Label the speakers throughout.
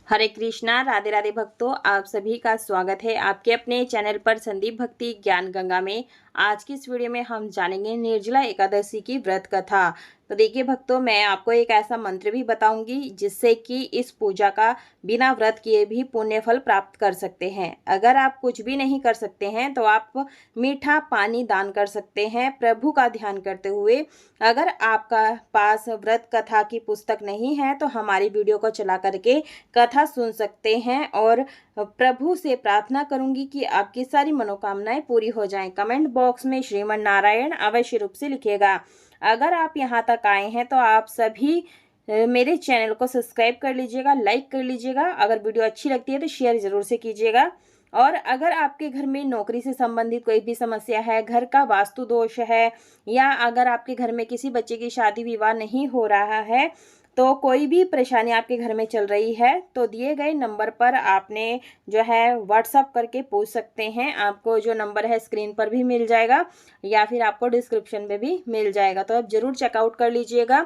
Speaker 1: हरे कृष्णा, राधे राधे भक्तों, आप सभी का स्वागत है आपके अपने चैनल पर संदीप भक्ति ज्ञान गंगा में। आज की इस वीडियो में हम जानेंगे निर्जला एकादशी की व्रत कथा। तो देखिए भक्तों, मैं आपको एक ऐसा मंत्र भी बताऊंगी जिससे कि इस पूजा का बिना व्रत किए भी पुण्य फल प्राप्त कर सकते हैं। अगर आप कुछ भी नहीं कर सकते हैं तो आप मीठा पानी दान कर सकते हैं प्रभु का ध्यान करते हुए। अगर आपका पास व्रत कथा की पुस्तक नहीं है तो हमारी वीडियो को चला करके कथा सुन सकते हैं और प्रभु से प्रार्थना करूंगी कि आपकी सारी मनोकामनाएं पूरी हो जाएं। कमेंट बॉक्स में श्रीमन नारायण अवश्य रूप से लिखिएगा। अगर आप यहां तक आए हैं तो आप सभी मेरे चैनल को सब्सक्राइब कर लीजिएगा, लाइक कर लीजिएगा। अगर वीडियो अच्छी लगती है तो शेयर जरूर से कीजिएगा। और अगर आपके घर में नौकरी से संबंधित कोई भी समस्या है, घर का वास्तु दोष है, या अगर आपके घर में किसी बच्चे की शादी विवाह नहीं हो रहा है, तो कोई भी परेशानी आपके घर में चल रही है, तो दिए गए नंबर पर आपने जो है व्हाट्सअप करके पूछ सकते हैं। आपको जो नंबर है स्क्रीन पर भी मिल जाएगा या फिर आपको डिस्क्रिप्शन में भी मिल जाएगा। तो आप जरूर चेकआउट कर लीजिएगा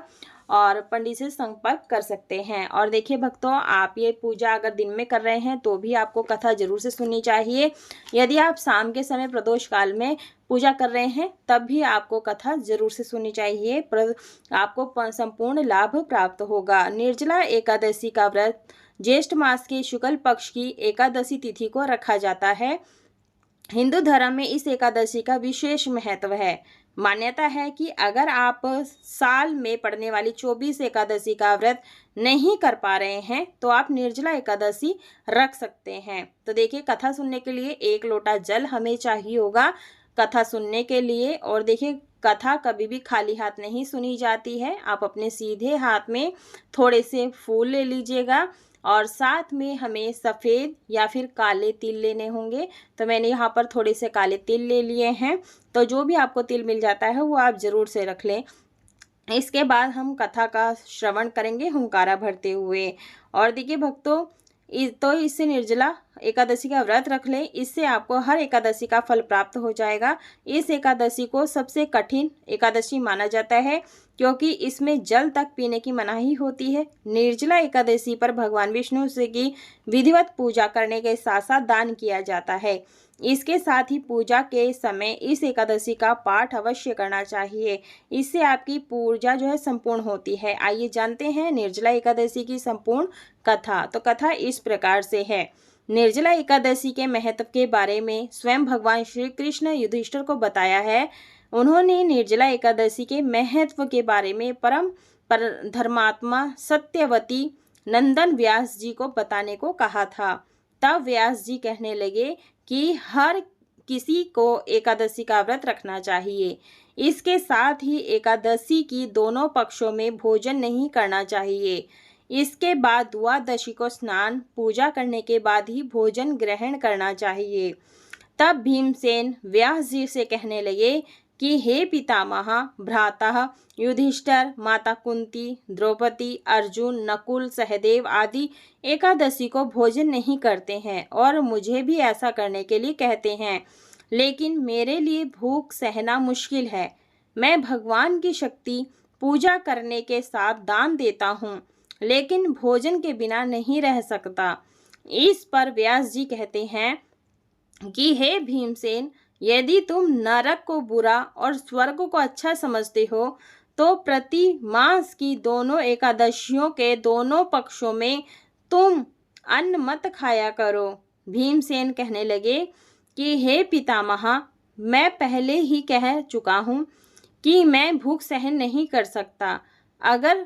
Speaker 1: और पंडित से संपर्क कर सकते हैं। और देखिए भक्तों, आप ये पूजा अगर दिन में कर रहे हैं तो भी आपको कथा जरूर से सुननी चाहिए। यदि आप शाम के समय प्रदोष काल में पूजा कर रहे हैं तब भी आपको कथा जरूर से सुननी चाहिए, आपको संपूर्ण लाभ प्राप्त होगा। निर्जला एकादशी का व्रत ज्येष्ठ मास के शुक्ल पक्ष की एकादशी तिथि को रखा जाता है। हिंदू धर्म में इस एकादशी का विशेष महत्व है। मान्यता है कि अगर आप साल में पड़ने वाली 24 एकादशी का व्रत नहीं कर पा रहे हैं तो आप निर्जला एकादशी रख सकते हैं। तो देखिए, कथा सुनने के लिए 1 लोटा जल हमें चाहिए होगा कथा सुनने के लिए। और देखिए, कथा कभी भी खाली हाथ नहीं सुनी जाती है। आप अपने सीधे हाथ में थोड़े से फूल ले लीजिएगा और साथ में हमें सफ़ेद या फिर काले तिल लेने होंगे। तो मैंने यहाँ पर थोड़े से काले तिल ले लिए हैं। तो जो भी आपको तिल मिल जाता है वो आप ज़रूर से रख लें। इसके बाद हम कथा का श्रवण करेंगे हुंकारा भरते हुए। और देखिए भक्तों, इससे निर्जला एकादशी का व्रत रख लें, इससे आपको हर एकादशी का फल प्राप्त हो जाएगा। इस एकादशी को सबसे कठिन एकादशी माना जाता है क्योंकि इसमें जल तक पीने की मनाही होती है। निर्जला एकादशी पर भगवान विष्णु से की विधिवत पूजा करने के साथ साथ दान किया जाता है। इसके साथ ही पूजा के समय इस एकादशी का पाठ अवश्य करना चाहिए। इससे आपकी पूजा जो है संपूर्ण होती है। आइए जानते हैं निर्जला एकादशी की संपूर्ण कथा। तो कथा इस प्रकार से है। निर्जला एकादशी के महत्व के बारे में स्वयं भगवान श्री कृष्ण युधिष्ठिर को बताया है। उन्होंने निर्जला एकादशी के महत्व के बारे में परम धर्मात्मा सत्यवती नंदन व्यास जी को बताने को कहा था। तब व्यास जी कहने लगे कि हर किसी को एकादशी का व्रत रखना चाहिए। इसके साथ ही एकादशी की दोनों पक्षों में भोजन नहीं करना चाहिए। इसके बाद द्वादशी को स्नान पूजा करने के बाद ही भोजन ग्रहण करना चाहिए। तब भीमसेन व्यास जी से कहने लगे कि हे पितामह, भ्राता युधिष्ठिर, माता कुंती, द्रौपदी, अर्जुन, नकुल, सहदेव आदि एकादशी को भोजन नहीं करते हैं और मुझे भी ऐसा करने के लिए कहते हैं, लेकिन मेरे लिए भूख सहना मुश्किल है। मैं भगवान की शक्ति पूजा करने के साथ दान देता हूँ, लेकिन भोजन के बिना नहीं रह सकता। इस पर व्यास जी कहते हैं कि हे भीमसेन, यदि तुम नरक को बुरा और स्वर्ग को अच्छा समझते हो तो प्रति मास की दोनों एकादशियों के दोनों पक्षों में तुम अन्न मत खाया करो। भीमसेन कहने लगे कि हे पितामह, मैं पहले ही कह चुका हूँ कि मैं भूख सहन नहीं कर सकता। अगर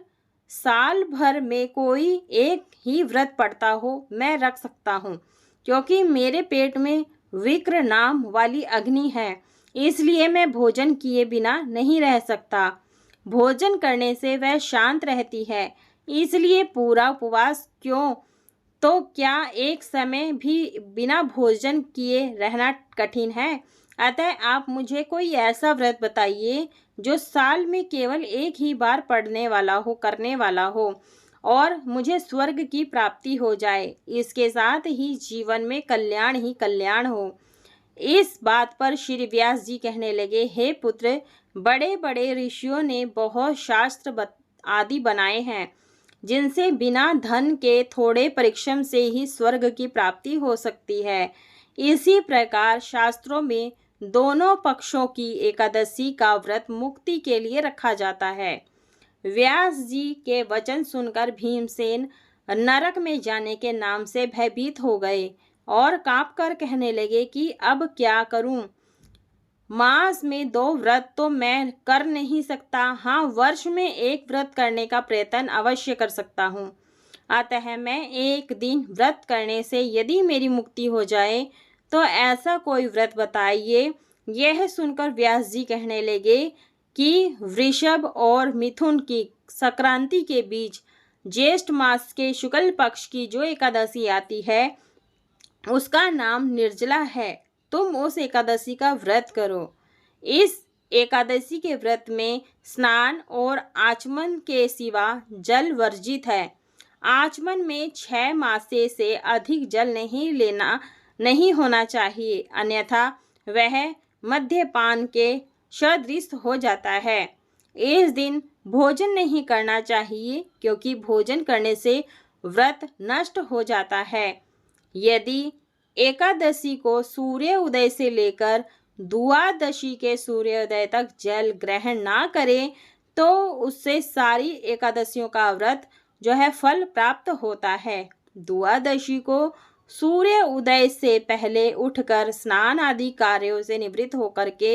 Speaker 1: साल भर में कोई एक ही व्रत पड़ता हो मैं रख सकता हूँ, क्योंकि मेरे पेट में विक्र नाम वाली अग्नि है, इसलिए मैं भोजन किए बिना नहीं रह सकता। भोजन करने से वह शांत रहती है, इसलिए पूरा उपवास क्यों, तो क्या एक समय भी बिना भोजन किए रहना कठिन है? अतः आप मुझे कोई ऐसा व्रत बताइए जो साल में केवल एक ही बार पड़ने वाला हो, करने वाला हो और मुझे स्वर्ग की प्राप्ति हो जाए। इसके साथ ही जीवन में कल्याण ही कल्याण हो। इस बात पर श्री व्यास जी कहने लगे, हे पुत्र, बड़े बड़े ऋषियों ने बहुत शास्त्र आदि बनाए हैं जिनसे बिना धन के थोड़े परिश्रम से ही स्वर्ग की प्राप्ति हो सकती है। इसी प्रकार शास्त्रों में दोनों पक्षों की एकादशी का व्रत मुक्ति के लिए रखा जाता है। व्यास जी के वचन सुनकर भीमसेन नरक में जाने के नाम से भयभीत हो गए और कांपकर कहने लगे कि अब क्या करूं? मास में 2 व्रत तो मैं कर नहीं सकता, हाँ वर्ष में 1 व्रत करने का प्रयत्न अवश्य कर सकता हूँ। अतः मैं एक दिन व्रत करने से यदि मेरी मुक्ति हो जाए तो ऐसा कोई व्रत बताइए। यह सुनकर व्यास जी कहने लगे कि वृषभ और मिथुन की संक्रांति के बीच ज्येष्ठ मास के शुक्ल पक्ष की जो एकादशी आती है उसका नाम निर्जला है। तुम उस एकादशी का व्रत करो। इस एकादशी के व्रत में स्नान और आचमन के सिवा जल वर्जित है। आचमन में 6 मासे से अधिक जल नहीं होना चाहिए, अन्यथा वह मद्यपान के सदृश हो जाता है। इस दिन भोजन नहीं करना चाहिए क्योंकि भोजन करने से व्रत नष्ट हो जाता है। यदि एकादशी को सूर्य उदय से लेकर द्वादशी के सूर्योदय तक जल ग्रहण ना करें तो उससे सारी एकादशियों का व्रत जो है फल प्राप्त होता है। द्वादशी को सूर्य उदय से पहले उठकर स्नान आदि कार्यों से निवृत्त होकर के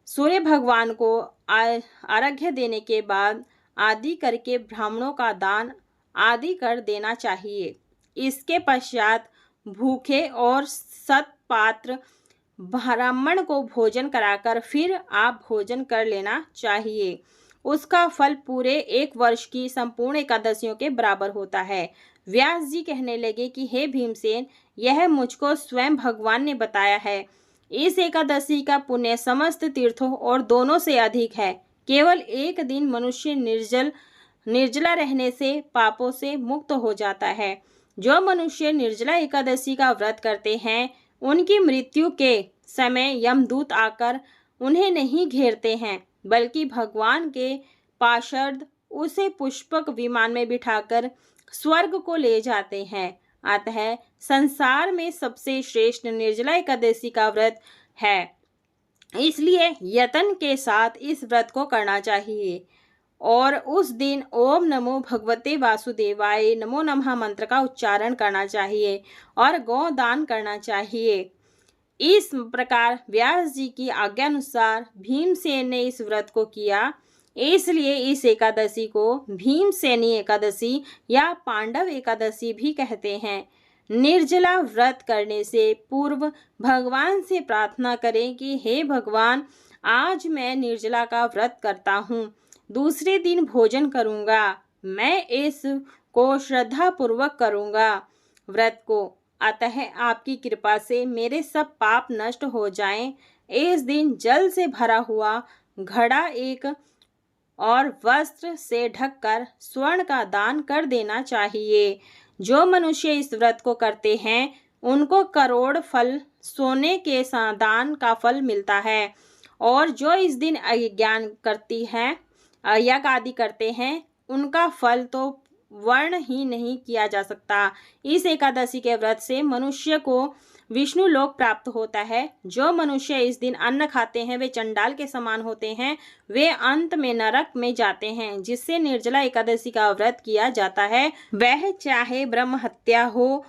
Speaker 1: सूर्य भगवान को अर्घ्य देने के बाद आदि करके ब्राह्मणों का दान आदि कर देना चाहिए। इसके पश्चात भूखे और सत्पात्र ब्राह्मण को भोजन कराकर फिर आप भोजन कर लेना चाहिए। उसका फल पूरे 1 वर्ष की संपूर्ण एकादशियों के बराबर होता है। व्यास जी कहने लगे कि हे भीमसेन, यह मुझको स्वयं भगवान ने बताया है। इस एकादशी का पुण्य समस्त तीर्थों और दोनों से अधिक है। केवल एक दिन मनुष्य निर्जला रहने से पापों से मुक्त हो जाता है। जो मनुष्य निर्जला एकादशी का व्रत करते हैं उनकी मृत्यु के समय यमदूत आकर उन्हें नहीं घेरते हैं, बल्कि भगवान के पार्षद उसे पुष्पक विमान में बिठाकर स्वर्ग को ले जाते हैं। अतः संसार में सबसे श्रेष्ठ निर्जला एकादशी का व्रत है, इसलिए यत्न के साथ इस व्रत को करना चाहिए और उस दिन ओम नमो भगवते वासुदेवाय नमो नमः मंत्र का उच्चारण करना चाहिए और गोदान करना चाहिए। इस प्रकार व्यास जी की आज्ञा अनुसार भीमसेन ने इस व्रत को किया। इसलिए इस एकादशी को भीमसेनी एकादशी या पांडव एकादशी भी कहते हैं। निर्जला व्रत करने से पूर्व भगवान से प्रार्थना करें कि हे भगवान, आज मैं निर्जला का व्रत करता हूँ, दूसरे दिन भोजन करूँगा। मैं इस को श्रद्धा पूर्वक करूँगा व्रत को, अतः आपकी कृपा से मेरे सब पाप नष्ट हो जाएं। इस दिन जल से भरा हुआ घड़ा एक और वस्त्र से ढककर स्वर्ण का दान कर देना चाहिए। जो मनुष्य इस व्रत को करते हैं उनको करोड़ फल सोने के दान का फल मिलता है। और जो इस दिन अज्ञान करती हैं यज्ञ आदि करते हैं उनका फल तो वर्ण ही नहीं किया जा सकता। इस एकादशी के व्रत से मनुष्य को विष्णु लोक प्राप्त होता है। जो मनुष्य इस दिन अन्न खाते हैं वे चंडाल के समान होते हैं, वे अंत में नरक में जाते हैं। जिससे निर्जला एकादशी का व्रत किया जाता है वह चाहे ब्रह्म हत्या हो,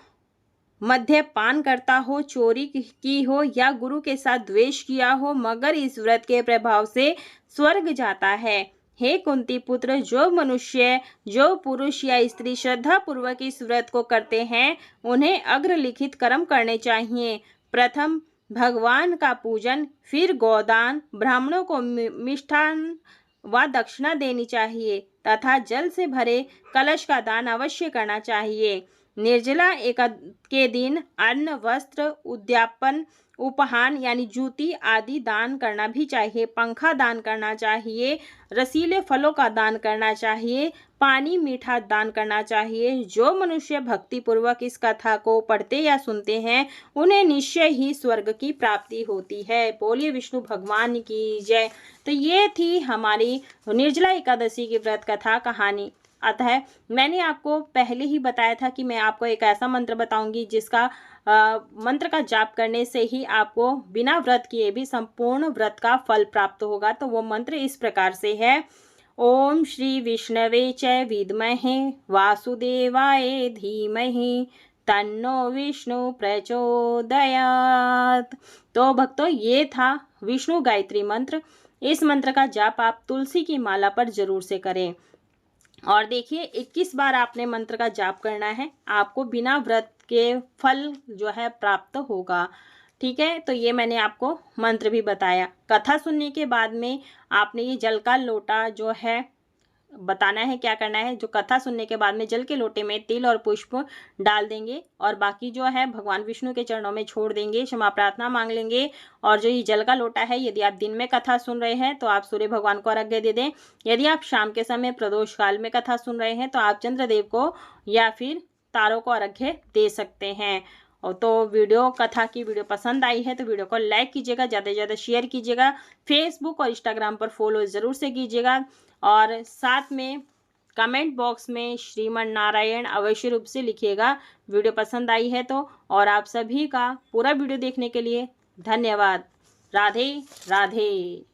Speaker 1: मद्यपान करता हो, चोरी की हो या गुरु के साथ द्वेष किया हो, मगर इस व्रत के प्रभाव से स्वर्ग जाता है। हे कुंती पुत्र, जो मनुष्य, जो पुरुष या स्त्री श्रद्धा पूर्वक इस व्रत को करते हैं उन्हें अग्रलिखित कर्म करने चाहिए। प्रथम भगवान का पूजन, फिर गोदान, ब्राह्मणों को मिष्ठान व दक्षिणा देनी चाहिए तथा जल से भरे कलश का दान अवश्य करना चाहिए। निर्जला के दिन अन्न, वस्त्र, उद्यापन, उपहान यानी जूती आदि दान करना भी चाहिए। पंखा दान करना चाहिए, रसीले फलों का दान करना चाहिए, पानी मीठा दान करना चाहिए। जो मनुष्य भक्ति पूर्वक इस कथा को पढ़ते या सुनते हैं उन्हें निश्चय ही स्वर्ग की प्राप्ति होती है। बोलिए विष्णु भगवान की जय। तो ये थी हमारी निर्जला एकादशी की व्रत कथा कहानी। अतः मैंने आपको पहले ही बताया था कि मैं आपको एक ऐसा मंत्र बताऊंगी जिसका मंत्र का जाप करने से ही आपको बिना व्रत किए भी संपूर्ण व्रत का फल प्राप्त होगा। तो वो मंत्र इस प्रकार से है, ओम श्री विष्णवे च विद्महे वासुदेवाय धीमहि तन्नो विष्णु प्रचोदयात्। तो भक्तों, ये था विष्णु गायत्री मंत्र। इस मंत्र का जाप आप तुलसी की माला पर जरूर से करें। और देखिए 21 बार आपने मंत्र का जाप करना है, आपको बिना व्रत के फल जो है प्राप्त होगा। ठीक है, तो ये मैंने आपको मंत्र भी बताया। कथा सुनने के बाद में आपने ये जल का लोटा जो है बताना है, क्या करना है, जो कथा सुनने के बाद में जल के लोटे में तिल और पुष्प डाल देंगे और बाकी जो है भगवान विष्णु के चरणों में छोड़ देंगे, क्षमा प्रार्थना मांग लेंगे। और जो ये जल का लोटा है, यदि आप दिन में कथा सुन रहे हैं तो आप सूर्य भगवान को अर्घ्य दे दें। यदि आप शाम के समय प्रदोष काल में कथा सुन रहे हैं तो आप चंद्रदेव को या फिर तारों को अर्घ्य दे सकते हैं। और तो वीडियो कथा की वीडियो पसंद आई है तो वीडियो को लाइक कीजिएगा, ज़्यादा से ज़्यादा शेयर कीजिएगा, फेसबुक और इंस्टाग्राम पर फॉलो ज़रूर से कीजिएगा और साथ में कमेंट बॉक्स में श्रीमन नारायण अवश्य रूप से लिखिएगा वीडियो पसंद आई है तो। और आप सभी का पूरा वीडियो देखने के लिए धन्यवाद। राधे राधे।